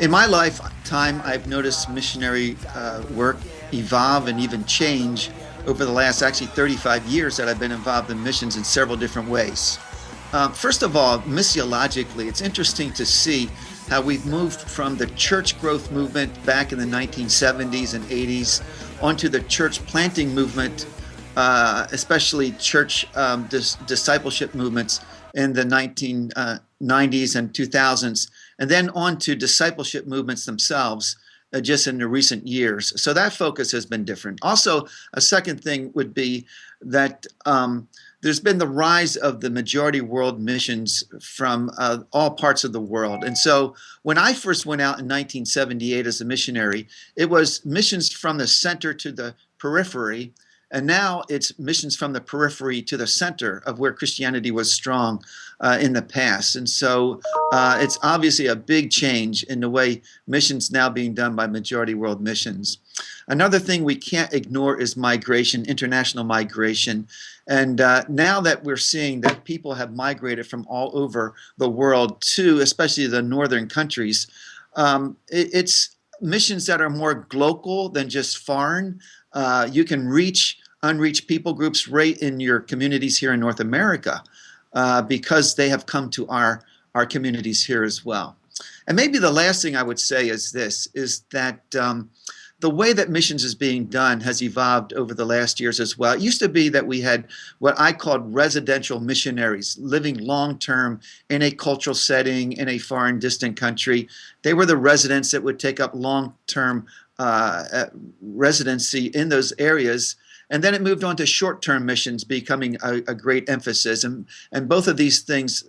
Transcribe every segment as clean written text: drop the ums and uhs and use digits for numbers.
In my lifetime, I've noticed missionary work evolve and even change over the last actually 35 years that I've been involved in missions in several different ways. First of all, missiologically, it's interesting to see how we've moved from the church growth movement back in the 1970s and 80s onto the church planting movement, especially church discipleship movements in the 1990s and 2000s, and then on to discipleship movements themselves just in the recent years. So that focus has been different. Also, a second thing would be that there's been the rise of the majority world missions from all parts of the world. And so when I first went out in 1978 as a missionary, it was missions from the center to the periphery. And now it's missions from the periphery to the center of where Christianity was strong in the past. And so it's obviously a big change in the way missions now being done by majority world missions. Another thing we can't ignore is migration, international migration. And now that we're seeing that people have migrated from all over the world to especially the northern countries, it's missions that are more global than just foreign. You can reach unreached people groups right in your communities here in North America because they have come to our communities here as well. And maybe the last thing I would say is this, is that the way that missions is being done has evolved over the last years as well. It used to be that we had what I called residential missionaries living long-term in a cultural setting in a foreign distant country. They were the residents that would take up long-term residency in those areas. And then it moved on to short-term missions becoming a great emphasis. And both of these things,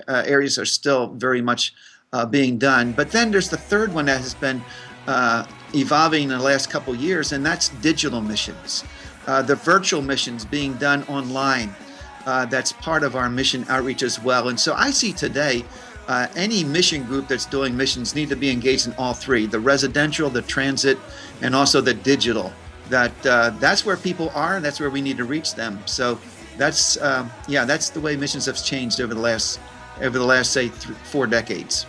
areas are still very much being done. But then there's the third one that has been evolving in the last couple of years, and that's digital missions. The virtual missions being done online, that's part of our mission outreach as well. And so I see today any mission group that's doing missions need to be engaged in all three, the residential, the transit, and also the digital. That's where people are, and that's where we need to reach them. So that's the way missions have changed over the last say 4 decades.